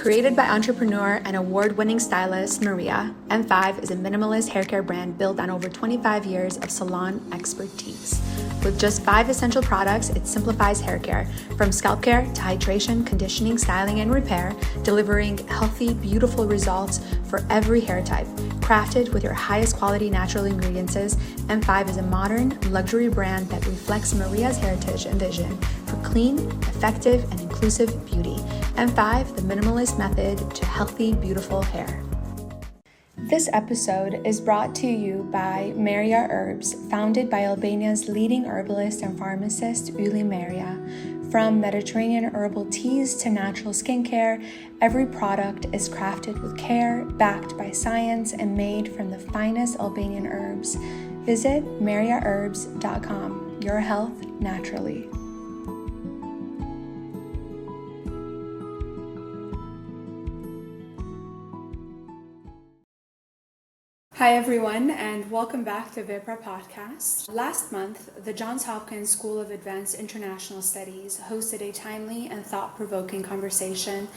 Created by entrepreneur and award-winning stylist Maria, M5 is a minimalist haircare brand built on over 25 years of salon expertise. With just 5 essential products, it simplifies haircare, from scalp care to hydration, conditioning, styling, and repair, delivering healthy, beautiful results for every hair type. Crafted with your highest quality natural ingredients, M5 is a modern, luxury brand that reflects Maria's heritage and vision for clean, effective, and inclusive beauty. M5, the minimalist method to healthy, beautiful hair. This episode is brought to you by Maria Herbs, founded by Albania's leading herbalist and pharmacist, Uli Maria. From Mediterranean herbal teas to natural skincare, every product is crafted with care, backed by science, and made from the finest Albanian herbs. Visit mariaherbs.com. Your health naturally. Hi everyone, and welcome back to Vepra podcast. Last month, the Johns Hopkins School of Advanced International Studies hosted a timely and thought-provoking conversation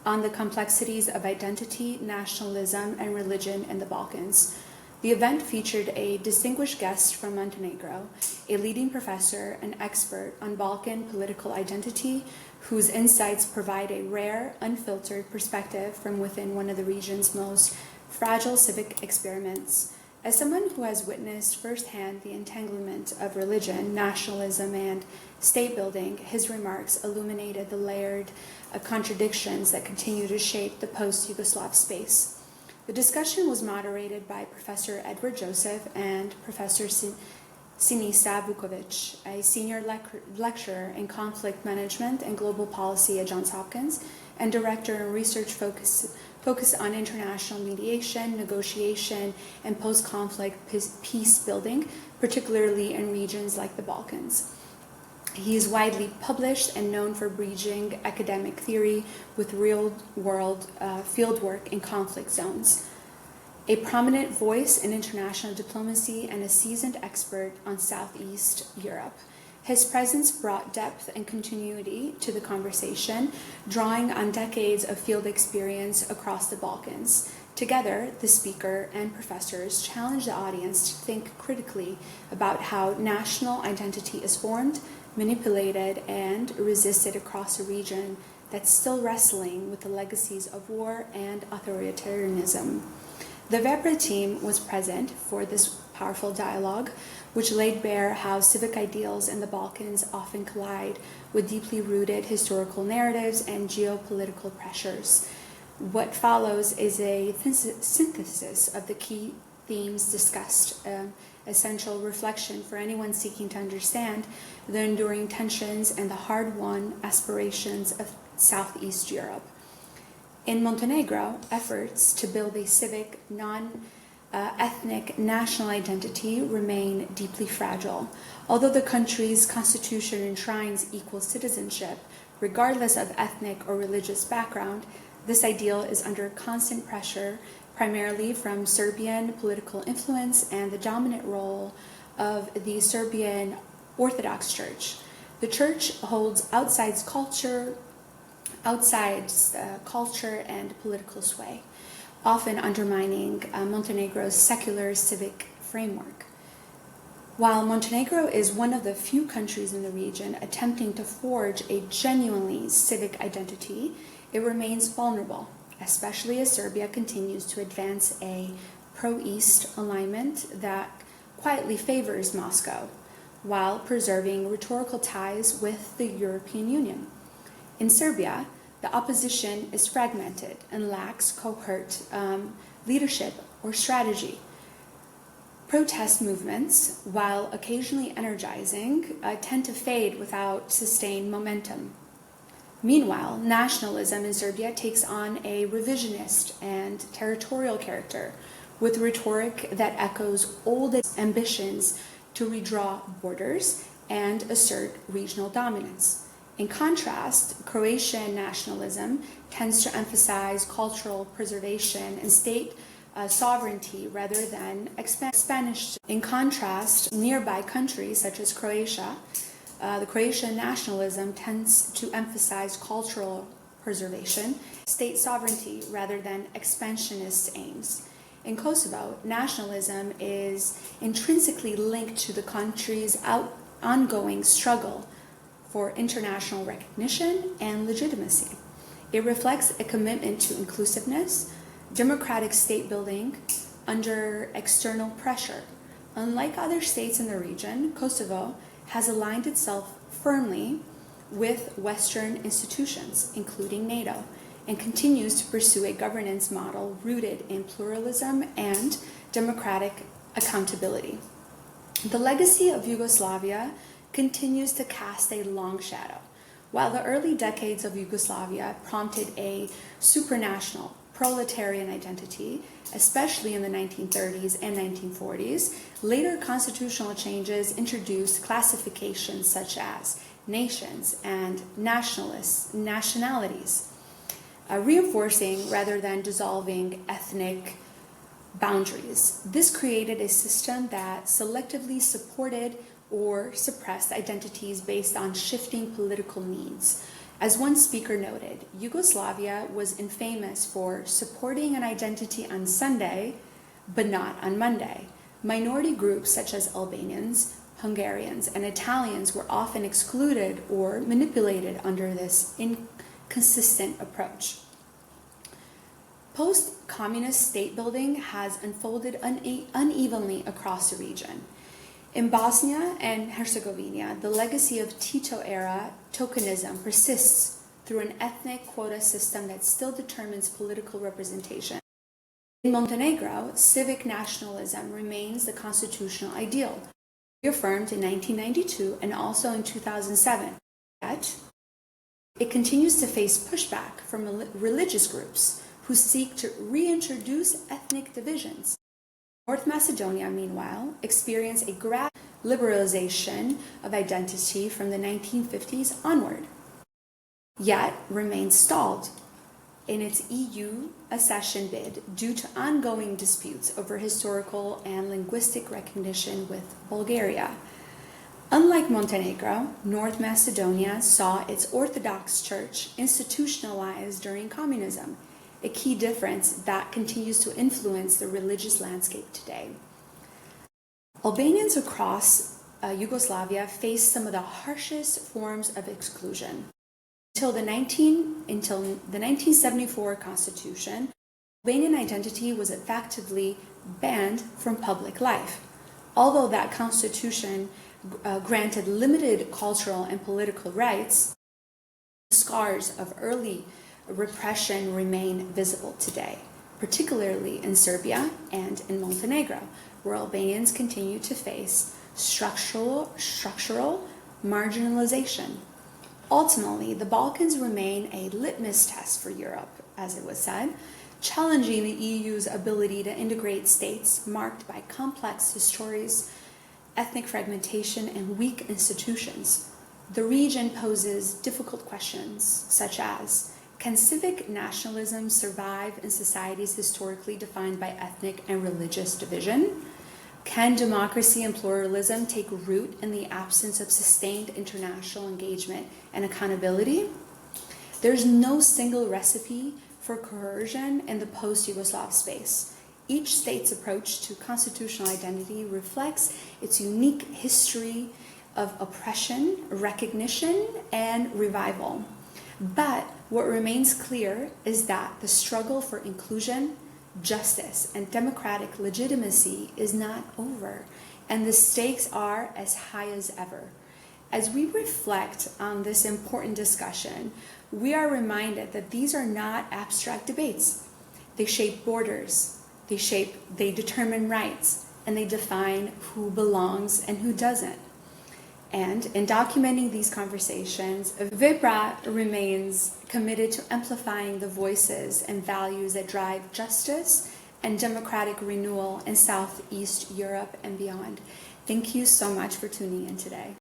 on the complexities of identity, nationalism, and religion in the Balkans. The event featured a distinguished guest from Montenegro, a leading professor and expert on Balkan political identity, whose insights provide a rare, unfiltered perspective from within one of the region's most fragile civic experiments. As someone who has witnessed firsthand the entanglement of religion, nationalism, and state building, his remarks illuminated the layered contradictions that continue to shape the post-Yugoslav space. The discussion was moderated by Professor Edward Joseph and Professor Sinisa Vukovic, a senior lecturer in conflict management and global policy at Johns Hopkins, and director in research focus on international mediation, negotiation, and post-conflict peace building, particularly in regions like the Balkans. He is widely published and known for bridging academic theory with real-world fieldwork in conflict zones. A prominent voice in international diplomacy and a seasoned expert on Southeast Europe. His presence brought depth and continuity to the conversation, drawing on decades of field experience across the Balkans. Together, the speaker and professors challenged the audience to think critically about how national identity is formed, manipulated, and resisted across a region that's still wrestling with the legacies of war and authoritarianism. The Vepra team was present for this powerful dialogue, which laid bare how civic ideals in the Balkans often collide with deeply rooted historical narratives and geopolitical pressures. What follows is a synthesis of the key themes discussed, essential reflection for anyone seeking to understand the enduring tensions and the hard-won aspirations of Southeast Europe. In Montenegro, efforts to build a civic, non-ethnic national identity remain deeply fragile. Although the country's constitution enshrines equal citizenship, regardless of ethnic or religious background, this ideal is under constant pressure, primarily from Serbian political influence and the dominant role of the Serbian Orthodox Church. The church holds outsized culture and political sway, often undermining Montenegro's secular civic framework. While Montenegro is one of the few countries in the region attempting to forge a genuinely civic identity, it remains vulnerable, especially as Serbia continues to advance a pro-East alignment that quietly favors Moscow, while preserving rhetorical ties with the European Union. In Serbia, the opposition is fragmented and lacks coherent leadership or strategy. Protest movements, while occasionally energizing, tend to fade without sustained momentum. Meanwhile, nationalism in Serbia takes on a revisionist and territorial character, with rhetoric that echoes old ambitions to redraw borders and assert regional dominance. In contrast, Croatian nationalism tends to emphasize cultural preservation and state sovereignty rather than Spanish. In contrast, nearby countries such as Croatia, the Croatian nationalism tends to emphasize cultural preservation, state sovereignty rather than expansionist aims. In Kosovo, nationalism is intrinsically linked to the country's ongoing struggle for international recognition and legitimacy. It reflects a commitment to inclusiveness, democratic state building under external pressure. Unlike other states in the region, Kosovo has aligned itself firmly with Western institutions, including NATO, and continues to pursue a governance model rooted in pluralism and democratic accountability. The legacy of Yugoslavia continues to cast a long shadow. While the early decades of Yugoslavia prompted a supranational proletarian identity, especially in the 1930s and 1940s, later constitutional changes introduced classifications such as nations and nationalities, reinforcing rather than dissolving ethnic boundaries. This created a system that selectively supported or suppressed identities based on shifting political needs. As one speaker noted, Yugoslavia was infamous for supporting an identity on Sunday, but not on Monday. Minority groups such as Albanians, Hungarians, and Italians were often excluded or manipulated under this inconsistent approach. Post-communist state building has unfolded unevenly across the region. In Bosnia and Herzegovina, the legacy of Tito-era tokenism persists through an ethnic quota system that still determines political representation. In Montenegro, civic nationalism remains the constitutional ideal, reaffirmed in 1992 and also in 2007. Yet, it continues to face pushback from religious groups who seek to reintroduce ethnic divisions. North Macedonia, meanwhile, experienced a gradual liberalization of identity from the 1950s onward, yet remains stalled in its EU accession bid due to ongoing disputes over historical and linguistic recognition with Bulgaria. Unlike Montenegro, North Macedonia saw its Orthodox Church institutionalized during communism, a key difference that continues to influence the religious landscape today. Albanians across Yugoslavia faced some of the harshest forms of exclusion. Until the 1974 Constitution, Albanian identity was effectively banned from public life. Although that Constitution granted limited cultural and political rights, the scars of early repression remain visible today, particularly in Serbia and in Montenegro, where Albanians continue to face structural marginalization. Ultimately, the Balkans remain a litmus test for Europe, as it was said, challenging the EU's ability to integrate states marked by complex histories, ethnic fragmentation, and weak institutions. The region poses difficult questions, such as, can civic nationalism survive in societies historically defined by ethnic and religious division? Can democracy and pluralism take root in the absence of sustained international engagement and accountability? There's no single recipe for coercion in the post-Yugoslav space. Each state's approach to constitutional identity reflects its unique history of oppression, recognition, and revival. But what remains clear is that the struggle for inclusion, justice, and democratic legitimacy is not over, and the stakes are as high as ever. As we reflect on this important discussion, we are reminded that these are not abstract debates. They shape borders, they determine rights, and they define who belongs and who doesn't. And in documenting these conversations, Vepra remains committed to amplifying the voices and values that drive justice and democratic renewal in Southeast Europe and beyond. Thank you so much for tuning in today.